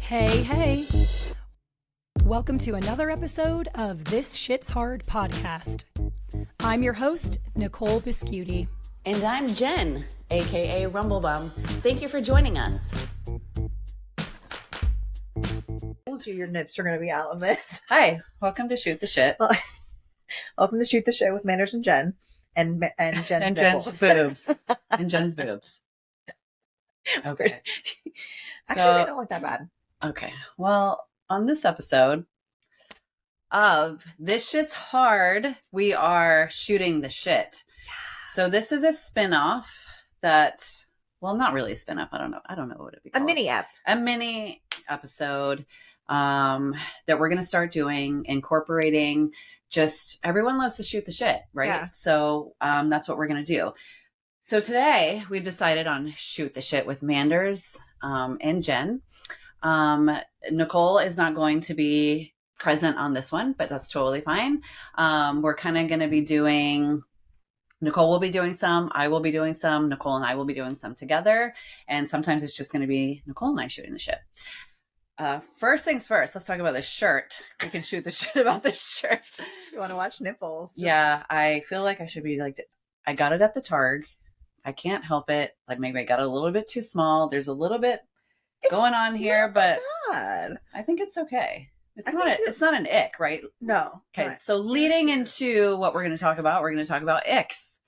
Hey, hey. Welcome to another episode of This Shit's Hard podcast. I'm your host, Nicole Biscuiti. And I'm Jen, aka Rumblebum. Thank you for joining us. Your nips are going to be out on this. Hi, welcome to Shoot the Shit. Welcome to Shoot the Shit with Manders and Jen. And Jen's and Jen's boobs. And Jen's boobs. Okay. Actually, they don't look that bad. Okay. Well, on this episode of This Shit's Hard, we are shooting the shit. So this is a spin-off that, well, not really a spin-off. I don't know what it'd be called. A mini episode that we're going to start doing, incorporating just everyone loves to shoot the shit, right? Yeah. So that's what we're going to do. So today we've decided on Shoot the Shit with Manders and Jen. Nicole is not going to be present on this one, but that's totally fine. We're kind of going to be doing, Nicole will be doing some, I will be doing some, Nicole and I will be doing some together. And sometimes it's just going to be Nicole and I shooting the shit. First things first, let's talk about this shirt. We can shoot the shit about this shirt. You want to watch nipples? Yeah, I feel like I should be like, I got it at the Targ. I can't help it. Like maybe I got it a little bit too small. There's a little bit going on here, but bad. I think it's okay. It's not an ick, right? No. Okay. Right. So leading into what we're going to talk about, we're going to talk about icks.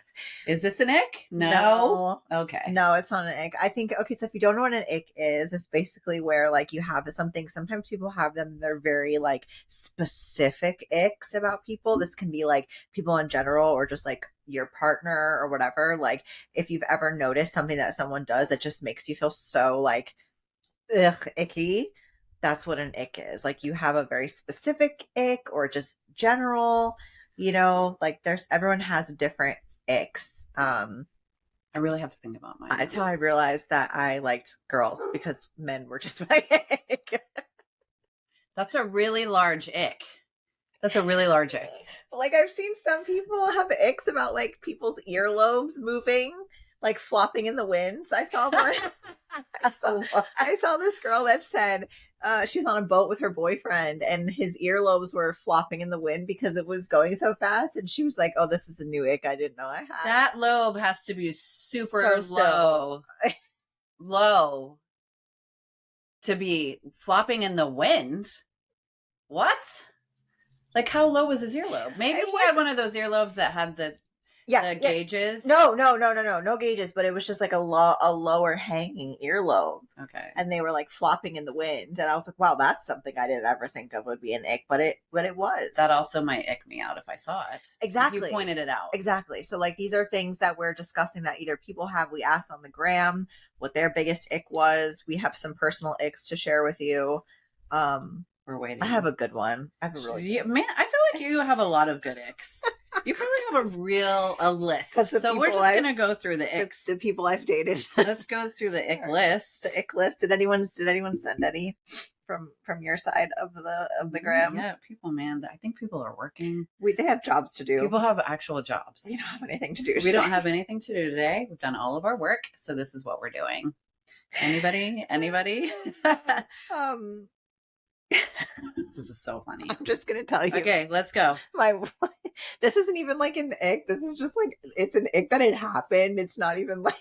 Is this an ick? No. Okay. No, it's not an ick. I think, okay, so if you don't know what an ick is, it's basically where like you have something, sometimes people have them, they're very like specific icks about people. This can be like people in general or just like your partner or whatever. Like if you've ever noticed something that someone does that just makes you feel so like, ugh, icky, that's what an ick is. Like you have a very specific ick or just general, you know, like everyone has a different icks. I really have to think about mine. That's how I realized that I liked girls because men were just my ick. That's a really large ick. That's a really large ick. Like I've seen some people have icks about like people's earlobes moving, like flopping in the wind. So I saw one. I saw this girl that said she was on a boat with her boyfriend and his earlobes were flopping in the wind because it was going so fast. And she was like, oh, this is a new ick I didn't know I had. That lobe has to be super low. Low. To be flopping in the wind? What? Like how low was his earlobe? Maybe he had one of those earlobes that had the gauges. No gauges, but it was just like a lower hanging earlobe. Okay. And they were like flopping in the wind. And I was like, wow, that's something I didn't ever think of would be an ick, but it was. That also might ick me out if I saw it. Exactly. You pointed it out. Exactly. So like these are things that we're discussing that either people have. We asked on the gram what their biggest ick was. We have some personal icks to share with you. We're waiting. I have a good one. I have a really good one. Man, I feel like you have a lot of good icks. You probably have a list. So we're just going to go through the icks. The people I've dated. Let's go through the ick list. The ick list. Did anyone send any from your side of the gram? Yeah, people, man. I think people are working. They have jobs to do. People have actual jobs. We don't have anything to do today. We don't have anything to do today. We've done all of our work. So this is what we're doing. Anybody? This is so funny. I'm just gonna tell you. Okay, let's go. This isn't even like an ick. This is just like it's an ick that it happened. It's not even like.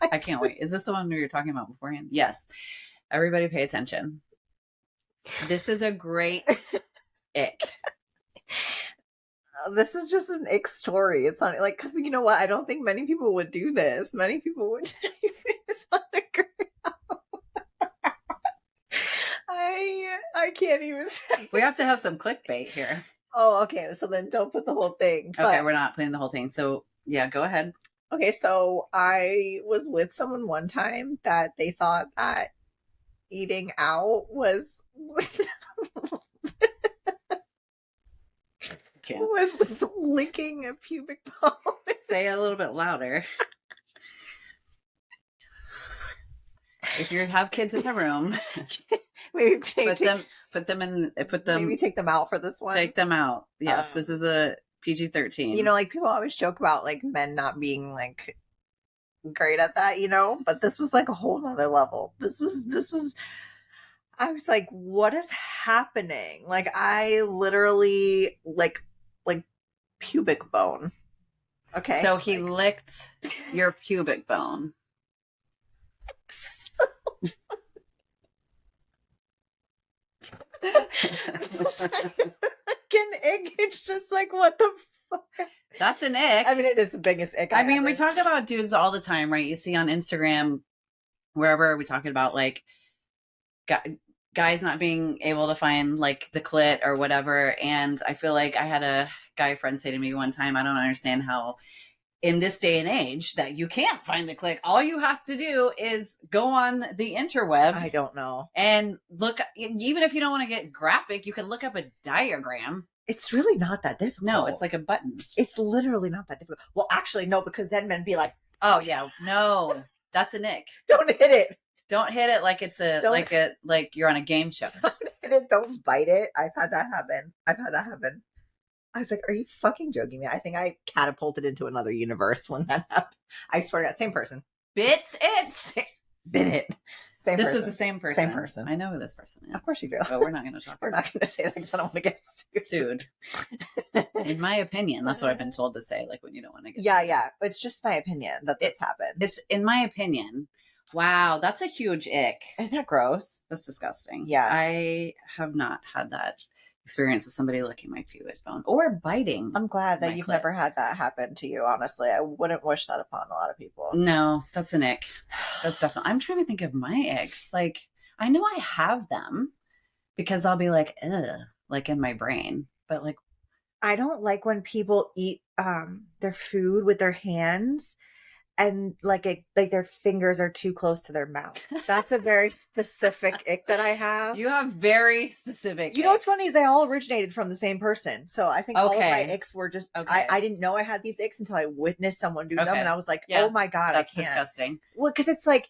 I can't wait. Is this the one we were talking about beforehand? Yes. Everybody, pay attention. This is a great ick. This is just an ick story. It's not like because you know what? I don't think many people would do this. Many people would do this on the ground. I can't even say. We have to have some clickbait here. Oh, okay. So then don't put the whole thing. Okay, we're not putting the whole thing. So yeah, go ahead. Okay, so I was with someone one time that they thought that eating out was licking a pubic bone. Say it a little bit louder. If you have kids in the room, maybe put them. Maybe take them out for this one. Take them out. Yes, this is a PG-13. You know, like people always joke about like men not being like great at that, you know, but this was like a whole nother level. This was I was like, what is happening? Like, I literally like pubic bone. Okay. So he licked your pubic bone. It's just like, what the fuck? That's an ick. I mean, it is the biggest ick. I mean, we talk about dudes all the time, right? You see on Instagram, wherever we talking about like guys not being able to find like the clit or whatever. And I feel like I had a guy friend say to me one time, I don't understand how in this day and age that you can't find the clit. All you have to do is go on the interwebs. I don't know. And look, even if you don't want to get graphic, you can look up a diagram. It's really not that difficult. No, it's like a button. It's literally not that difficult. Well, actually, no, because then men be like, oh yeah, no, that's an ick. Don't hit it. Don't hit it like it's like you're on a game show. Don't hit it. Don't bite it. I've had that happen. I was like, are you fucking joking me? I think I catapulted into another universe when that happened. I swear to God, same person. Bit it. Bit it. Same this person. was the same person. Same person. I know who this person is. Of course you do. But we're not going to talk We're about not going to say that because I don't want to get sued. In my opinion, that's what I've been told to say, like when you don't want to get Yeah, sued. yeah. It's just my opinion that this happened. It's in my opinion. Wow, that's a huge ick. Isn't that gross? That's disgusting. Yeah. I have not had that experience with somebody licking my pubic bone or biting. I'm glad that my you've clit. never had that happen to you, honestly. I wouldn't wish that upon a lot of people. No, that's an ick. That's definitely. I'm trying to think of my icks. Like, I know I have them because I'll be like, ugh, like in my brain. But like, I don't like when people eat their food with their hands and like their fingers are too close to their mouth. That's a very specific ick that I have. you have very specific. You know what's icks. funny is they all originated from the same person. So I think all of my Okay. icks were just Okay. I didn't know I had these icks until I witnessed someone do them, Okay. and I was like, Yeah. oh my God, That's I can't. disgusting. Well, because it's like,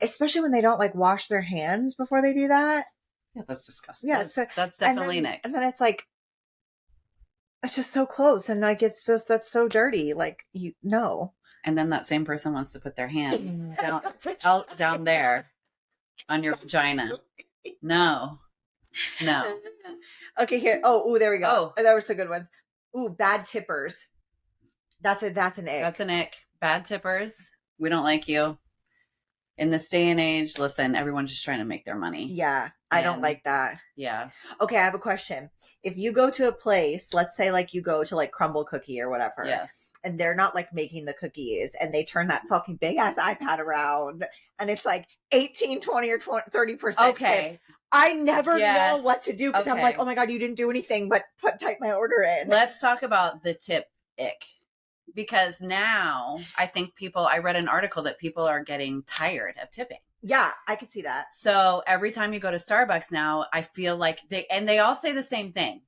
especially when they don't like wash their hands before they do that. Yeah, that's disgusting. Yeah, that's definitely an ick. And then it's like, it's just so close, and like it's just that's so dirty. Like you know. And then that same person wants to put their hand down there on your vagina. No. Okay, here. Oh, there we go. Oh. That were some good ones. Ooh, bad tippers. That's an ick. That's an ick. Bad tippers. We don't like you. In this day and age, listen, everyone's just trying to make their money. Yeah, I don't like that. Yeah. Okay, I have a question. If you go to a place, let's say like you go to like Crumble Cookie or whatever. Yes. And they're not like making the cookies and they turn that fucking big ass iPad around and it's like 18, 20 or 30%. Okay. Tip. I never Yes. know what to do because I'm Okay. like, oh my God, you didn't do anything but type my order in. Let's talk about the tip ick. Because now I think I read an article that people are getting tired of tipping. Yeah, I could see that. So every time you go to Starbucks now, I feel like they all say the same thing.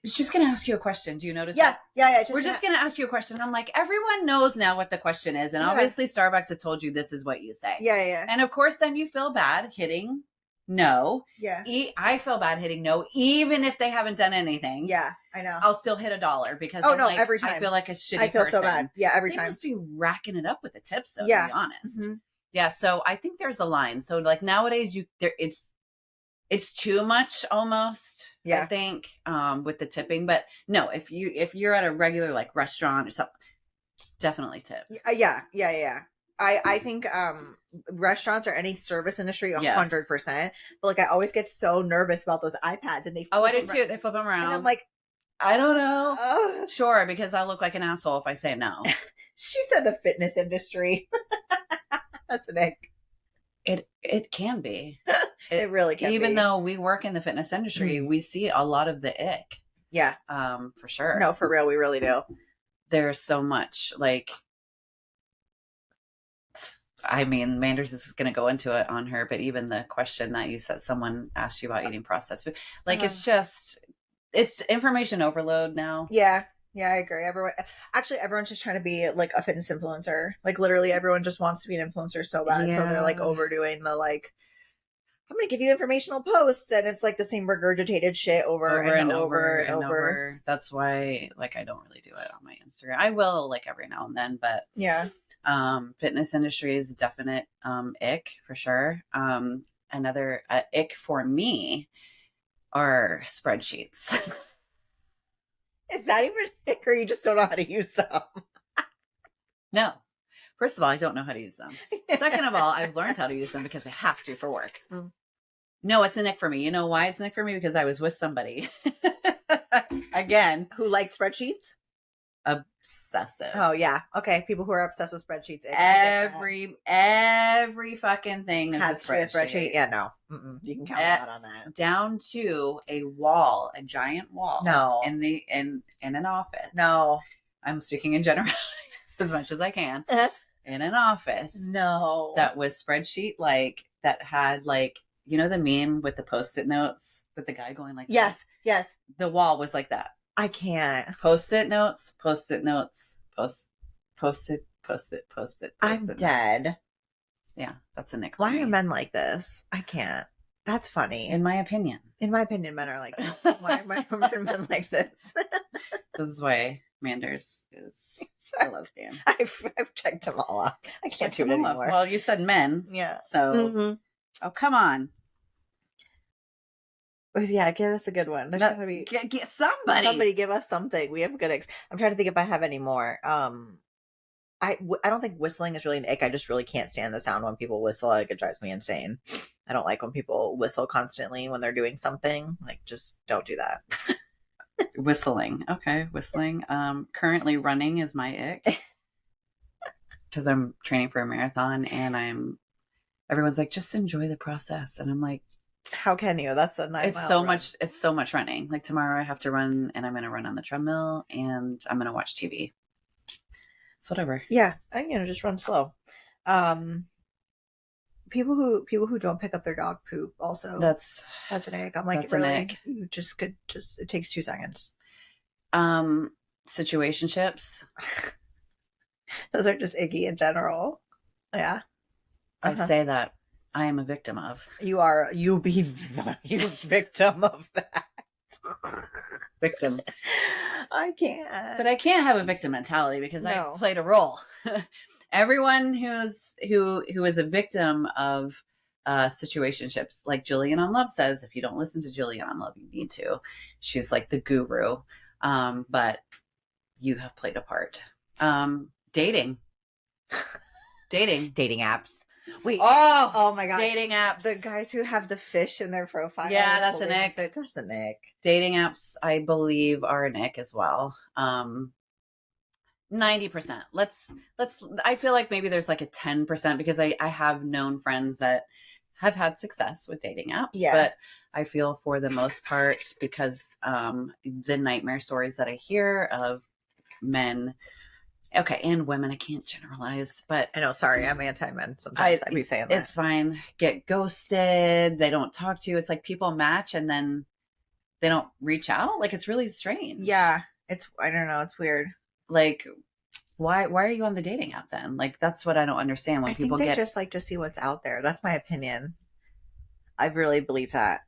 It's just going to ask you a question. Do you notice that? Yeah. We're just going to ask you a question. I'm like, everyone knows now what the question is. And Yeah. obviously Starbucks has told you this is what you say. Yeah. And of course, then you feel bad hitting no. Yeah. I feel bad hitting no, even if they haven't done anything. Yeah, I know. I'll still hit $1 because Oh, I'm no, like, every time. I feel like a shitty I feel person. so bad. Yeah, every They time. must be racking it up with the tips, though, Yeah. to be honest. Mhm. Yeah, so I think there's a line. So like nowadays, it's too much almost. Yeah. I think with the tipping, but no, if you're at a regular like restaurant or something, definitely tip. Yeah. I think restaurants or any service industry 100%. But like I always get so nervous about those iPads and they Oh, I flip did them too. They flip them around. around. And I'm like, I don't know. ugh. Sure, because I look like an asshole if I say no. She said the fitness industry. That's an ick. It can be. It really can Even be. though we work in the fitness industry, we see a lot of the ick. Yeah. For sure. No, for real, we really do. There's so much like. I mean, Manders is going to go into it on her, but even the question that you said, someone asked you about eating processed food, like it's information overload now. Yeah, I agree. Everyone's just trying to be like a fitness influencer. Like literally, everyone just wants to be an influencer so bad, so they're like overdoing the like. I'm going to give you informational posts, and it's like the same regurgitated shit over and over. That's why, like, I don't really do it on my Instagram. I will, like, every now and then, but yeah. Fitness industry is a definite ick for sure. And another ick for me are spreadsheets. Is that even an ick, or you just don't know how to use them? No. First of all, I don't know how to use them. Second of all, I've learned how to use them because I have to for work. Mm. No, it's an ick for me. You know why it's an ick for me? Because I was with somebody. Again. Who like spreadsheets? Obsessive. Oh yeah. Okay. People who are obsessed with spreadsheets. Every fucking thing is has a to be a spreadsheet. spreadsheet. Yeah, no. You can count a lot on that. Down to a wall, a giant wall. No. In an office. No. I'm speaking in general as much as I can. In an office. No. That was spreadsheet that had you know the meme with the post-it notes with the guy going like yes, this? yes. The wall was like that. I can't. Post-it notes, post-it. I'm dead. Yeah, that's a nick. Why are men like this? I can't. That's funny. In my opinion. In my opinion, men are like this. Why are men like this? This is why Manders is a lesbian. I've checked them all off. I can't do it anymore. Well, you said men. Yeah. So, oh, come on. Yeah, give us a good one. Get somebody. Somebody give us something. We have good icks. I'm trying to think if I have any more. I don't think whistling is really an ick. I just really can't stand the sound when people whistle. It drives me insane. I don't like when people whistle constantly when they're doing something. Just don't do that. Whistling. Okay, whistling. Currently running is my ick. Because I'm training for a marathon and everyone's like, just enjoy the process. And I'm like, how can you? That's a nice. It's so much running. Like tomorrow I have to run and I'm going to run on the treadmill and I'm going to watch TV. It's whatever. Yeah. And just run slow. People who don't pick up their dog poop also. That's an ick. I'm like, that's really? an ick. You it takes 2 seconds. Situationships. Those are just icky in general. Yeah. I say that I am a victim of. You be victim of that. Victim. I can't. But I can't have a victim mentality because I played a role. Everyone who is a victim of situationships, like Jillian on Love says, if you don't listen to Jillian on Love, you need to. She's like the guru. But you have played a part. Dating apps. Wait. Oh my god. Dating apps. The guys who have the fish in their profile. Yeah, that's an ick. That's an ick. Dating apps, I believe, are an ick as well. 90%. I feel like maybe there's like a 10% because I have known friends that have had success with dating apps. Yeah. But I feel for the most part because the nightmare stories that I hear of men, okay, and women, I can't generalize, but I know, sorry, I'm anti-men. Sometimes I'd be saying that. It's fine. Get ghosted. They don't talk to you. It's like people match and then they don't reach out. Like, it's really strange. Yeah. I don't know. It's weird. Like, why are you on the dating app then? Like, that's what I don't understand when people think they just like to see what's out there. That's my opinion. I really believe that.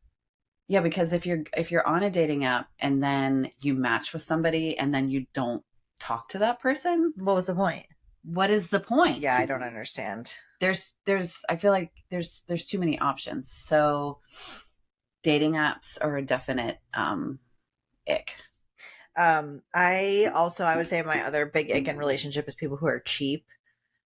Yeah, because if you're on a dating app and then you match with somebody and then you don't talk to that person, what was the point? What is the point? Yeah, I don't understand. I feel like there's too many options. So dating apps are a definite ick. I would say my other big ick in relationship is people who are cheap.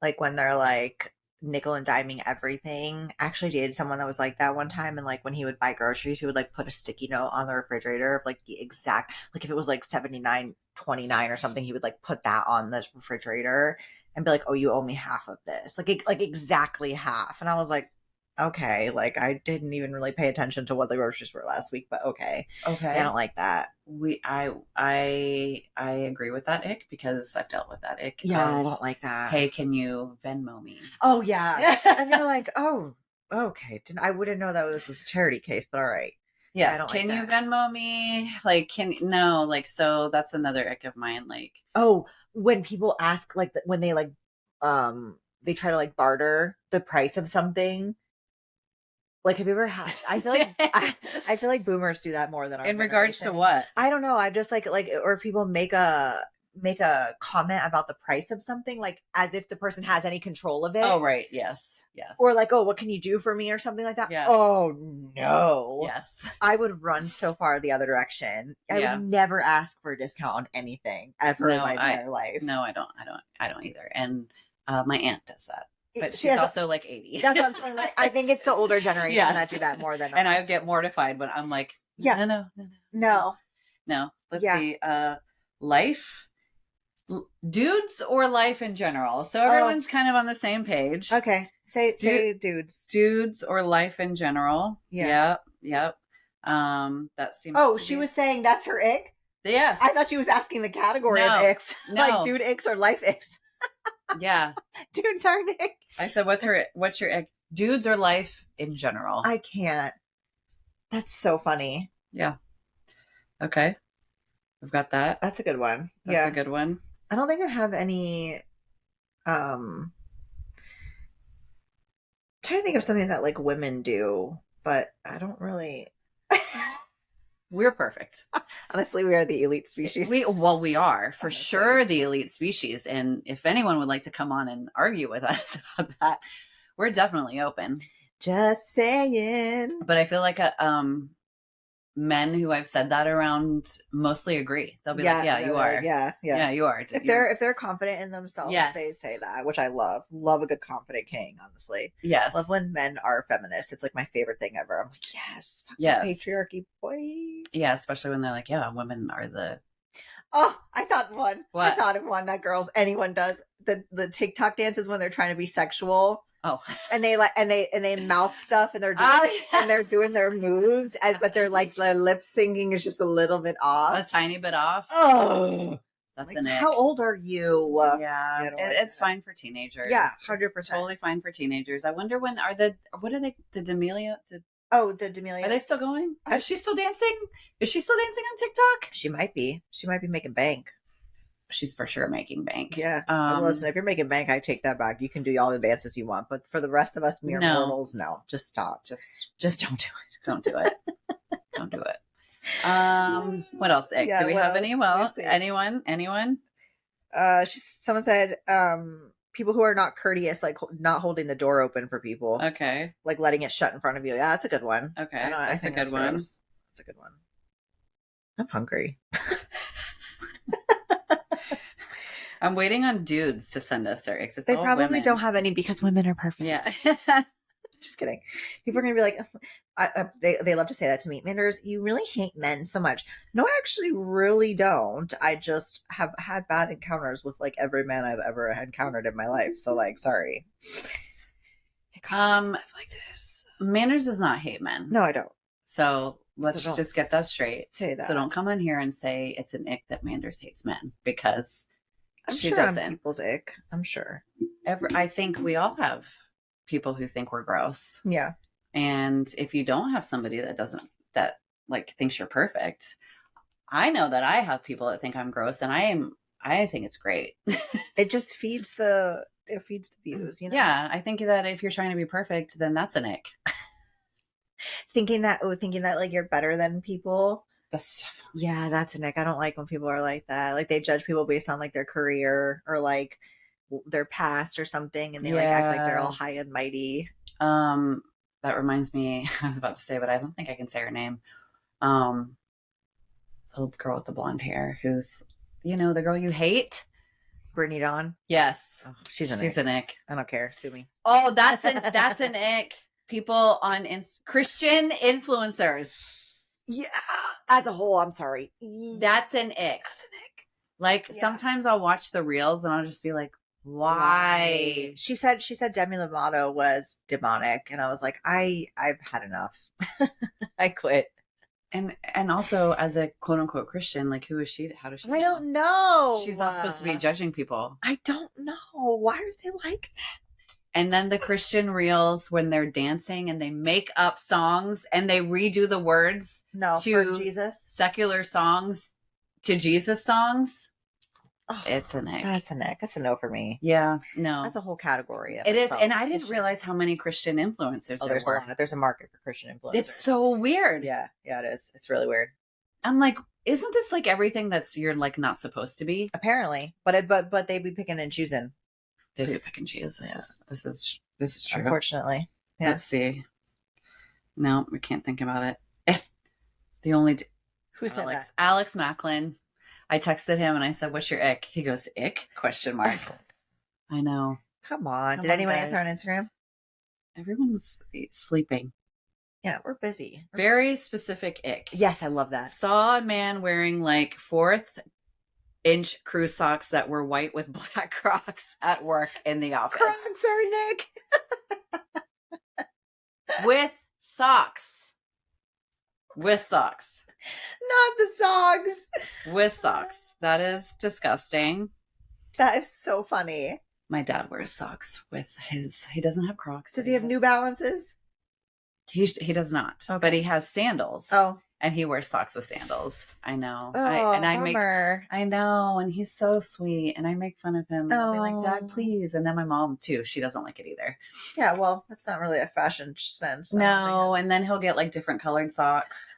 Like when they're like nickel and diming everything. I actually dated someone that was like that one time, and like when he would buy groceries, he would like put a sticky note on the refrigerator of like the exact, like if it was like $79.29 or something, he would like put that on the refrigerator and be like, oh, you owe me half of this, like exactly half. And I was like, okay, like I didn't even really pay attention to what the groceries were last week, but okay. I don't like that. I agree with that ick because I've dealt with that ick. Yeah, I don't like that. Hey, can you Venmo me? Oh yeah. And you're like, oh, okay. I wouldn't know that this was a charity case, but all right. Yes. Can you Venmo me? Like, so that's another ick of mine. Like, oh, when people ask, like, when they like, they try to like barter the price of something. Like, have you ever had? I feel like I feel like boomers do that more than our in regards to what? I don't know. I just like, or if people make a make a comment about the price of something, like as if the person has any control of it. Oh, right. Yes. Yes. Or like, oh, what can you do for me or something like that? Yeah. Oh, no. Yes. I would run so far the other direction. I Yeah. would never ask for a discount on anything ever in my entire life. No, I don't either. And my aunt does that. But She she's has also like 80. That's what I'm saying. Like, I think it's the older generation that do that more than us. And I get mortified when I'm like, no. Let's see. Life, dudes or life in general. So everyone's kind of on the same page. Okay. Say dudes. Dudes or life in general. Yeah. Yep. That seems. Oh, she was saying that's her ick? Yes. I thought she was asking the category of icks. No. Like dude icks or life icks. Yeah. Dudes are an ick. I said, what's your ick? Dudes or life in general? I can't. That's so funny. Yeah. Okay. I've got that. That's a good one. That's a good one. I don't think I have any trying to think of something that like women do, but I don't really. We're perfect. Honestly, we are the elite species. We are for sure the elite species. And if anyone would like to come on and argue with us about that, we're definitely open. Just saying. But I feel like men who I've said that around mostly agree. They'll be like, yeah, you are. Yeah, you are. If they're confident in themselves, they say that, which I love. Love a good confident king, honestly. Yes. Love when men are feminists. It's like my favorite thing ever. I'm like, yes. Patriarchy, boy. Yeah, especially when they're like, yeah, women are the. Oh, I thought of one. What? I thought of one that anyone does. The TikTok dances when they're trying to be sexual. Oh, and they mouth stuff and they're doing, and they're doing their moves, but they're like their lip syncing is just a little bit off, a tiny bit off. Oh, that's like, an ick. How old are you? Yeah, it's fine for teenagers. Yeah, 100%. Totally fine for teenagers. I wonder what are the D'Amelio? The D'Amelio. Are they still going? Is she still dancing? Is she still dancing on TikTok? She might be. She might be making bank. She's for sure making bank. Yeah. Listen, if you're making bank, I take that back. You can do all the dances you want, but for the rest of us mere mortals, no. Just stop. Just don't do it. Don't do it. Don't do it. What else? Ick? Do we have any? Well, anyone? Someone said, people who are not courteous, like not holding the door open for people. Okay. Like letting it shut in front of you. Yeah, that's a good one. Okay. I think that's a good one. That's a good one. I'm hungry. I'm waiting on dudes to send us their icks. They probably don't have any because women are perfect. Yeah. Just kidding. People are going to be like, they love to say that to me. Manders, you really hate men so much. No, I actually really don't. I just have had bad encounters with like every man I've ever encountered in my life. So like, sorry. Like this. Manders does not hate men. No, I don't. So let's just get that straight. Say that. So don't come on here and say it's an ick that Manders hates men, because I'm she sure doesn't. I'm people's ick. I'm sure. I think we all have people who think we're gross. Yeah. And if you don't have somebody that thinks you're perfect, I know that I have people that think I'm gross, and I think it's great. It just feeds the views, you know? Yeah. I think that if you're trying to be perfect, then that's an ick. Thinking that like you're better than people. That's an ick. I don't like when people are like that. Like they judge people based on like their career or like their past or something, and they like act like they're all high and mighty. That reminds me, I was about to say, but I don't think I can say her name. The girl with the blonde hair, who's the girl you hate, Brittany Dawn. Yes, she's an ick. I don't care. Sue me. Oh, that's an ick. People on Christian influencers. Yeah, as a whole, I'm sorry. That's an ick. Like sometimes I'll watch the reels and I'll just be like, why? She said Demi Lovato was demonic, and I was like, I've had enough. I quit. And also as a quote unquote Christian, like who is she? How does she? I don't know. She's not supposed to be judging people. I don't know. Why are they like that? And then the Christian reels when they're dancing and they make up songs and they redo the words to Jesus, secular songs to Jesus songs. Oh, it's an ick. That's an ick. That's a no for me. Yeah, no. That's a whole category. It is, and I didn't realize how many Christian influencers there were. There's a market for Christian influencers. It's so weird. Yeah, it is. It's really weird. I'm like, isn't this like everything that's you're like not supposed to be? Apparently, but they be picking and choosing. They do pick and choose. This is true. Unfortunately, yeah. Let's see. No, we can't think about it. The only Who said that? Alex Macklin. I texted him and I said, "What's your ick?" He goes, "Ick?" ? I know. Come on. Come Did on, anyone guys. answer on Instagram? Everyone's sleeping. Yeah, we're busy. Very specific ick. Yes, I love that. Saw a man wearing like 4th-inch crew socks that were white with black Crocs at work in the office. Crocs are Nick. With socks. With socks. Not the socks. With socks. That is disgusting. That is so funny. My dad wears socks with he doesn't have Crocs. Does he have New Balances? He does not, Okay. but he has sandals. Oh. And he wears socks with sandals. I know. Oh, I know, and he's so sweet, and I make fun of him. And I'll be like, "Dad, please." And then my mom too. She doesn't like it either. Yeah, well, that's not really a fashion sense. No, and then he'll get like different colored socks,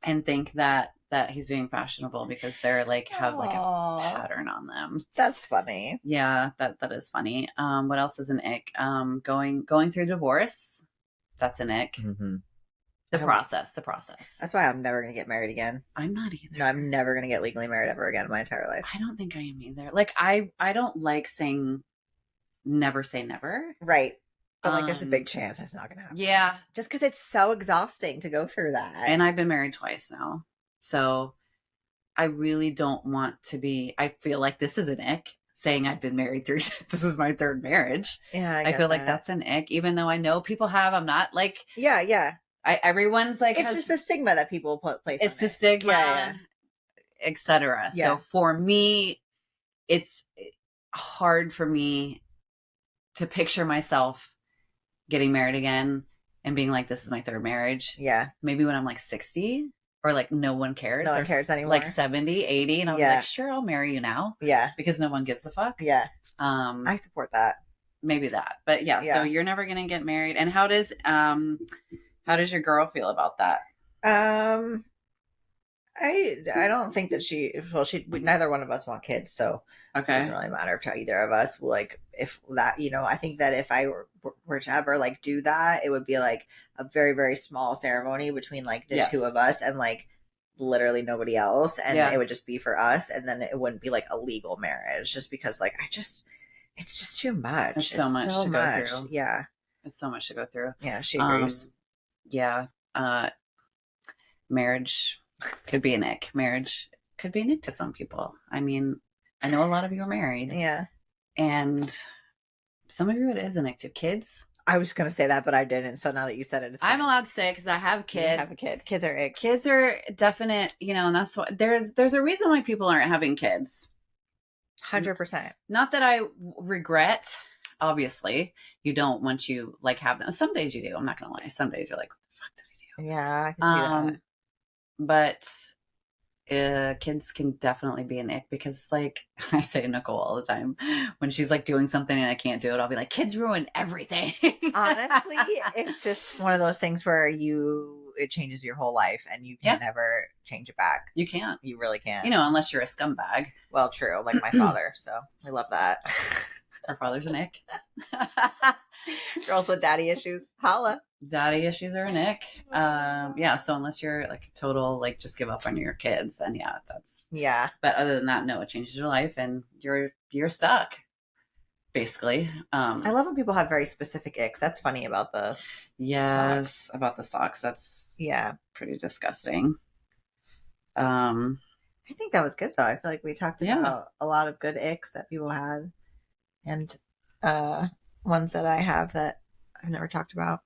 and think that he's being fashionable because they're like have like a pattern on them. That's funny. Yeah, that is funny. What else is an ick? Going through divorce. That's an ick. Mm-hmm. The process. That's why I'm never going to get married again. I'm not either. No, I'm never going to get legally married ever again in my entire life. I don't think I am either. Like, I don't like saying never say never. Right. But like, there's a big chance that's not going to happen. Yeah. Just because it's so exhausting to go through that. And I've been married twice now. So I really don't want to be, I feel like this is an ick. Saying I've been married this is my 3rd marriage. Yeah, I feel like that's an ick, even though I know people have. I'm not like, yeah. Everyone's like, it's just a stigma that people place. It's the stigma, etc. Yeah. So for me, it's hard for me to picture myself getting married again and being like, this is my 3rd marriage. Yeah. Maybe when I'm like 60. Or like no one cares. No one cares anymore. Like 70, 80. And I'm like, sure, I'll marry you now. Yeah. Because no one gives a fuck. Yeah. I support that. Maybe that. But yeah, so you're never gonna get married. And how does your girl feel about that? I don't think that neither one of us want kids, so it doesn't really matter to either of us. Like if that, I think that if I were to ever like do that, it would be like a very, very small ceremony between like the two of us and like literally nobody else. And it would just be for us. And then it wouldn't be like a legal marriage just because like, it's just too much. It's so much to go through. Yeah. It's so much to go through. Yeah. She agrees. Yeah. Marriage could be an ick. Marriage could be an ick to some people. I mean, I know a lot of you are married. Yeah. And some of you it is an ick to. Kids. I was going to say that, but I didn't. So now that you said it, I'm allowed to say it because I have a kid. You have a kid. Kids are icks. Kids are definite, and that's why there's a reason why people aren't having kids. 100%. Not that I regret. Obviously, you don't once you like have them. Some days you do. I'm not going to lie. Some days you're like, what the fuck did I do? Yeah, I can see that. But kids can definitely be an ick because like I say to Nicole all the time when she's like doing something and I can't do it, I'll be like, kids ruin everything. Honestly, it's just one of those things where it changes your whole life and you can never change it back. You can't. You really can't. Unless you're a scumbag. Well, true. Like my father. So I love that. Our father's an ick. Girls with daddy issues. Holla. Daddy issues are an ick. So unless you're like total, like just give up on your kids, then that's. Yeah. But other than that, no, it changes your life and you're stuck. Basically. I love when people have very specific icks. That's funny about the socks. About the socks. That's pretty disgusting. I think that was good though. I feel like we talked about a lot of good icks that people had and ones that I have that I've never talked about.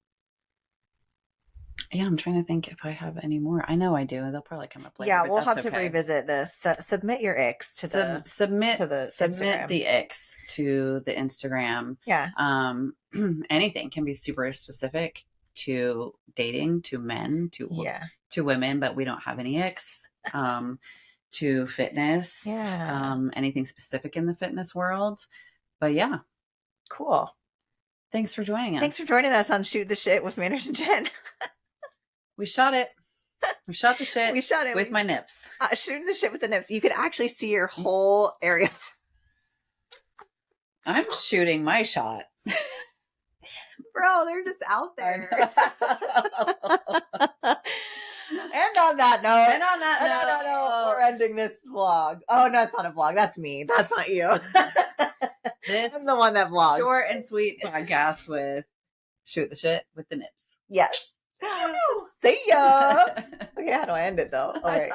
Yeah, I'm trying to think if I have any more. I know I do. They'll probably come up later. Yeah, we'll have to revisit this. Submit your icks to the submit Instagram. the icks to the Instagram. Yeah. Anything can be super specific to dating, to men, to women, but we don't have any icks. To fitness. Yeah. Anything specific in the fitness world. But yeah. Cool. Thanks for joining us. Thanks for joining us on Shoot the Shit with Manders and Jen. We shot it. We shot the shit We shot it with my nips. Shooting the shit with the nips. You could actually see your whole area. I'm shooting my shot. Bro, they're just out there. And on that note, we're ending this vlog. Oh, no, it's not a vlog. That's me. That's not you. This I'm the one that vlogs. short and sweet podcast with Shoot the Shit with the Nips. Yes. See ya. Okay, how do I end it though? All right.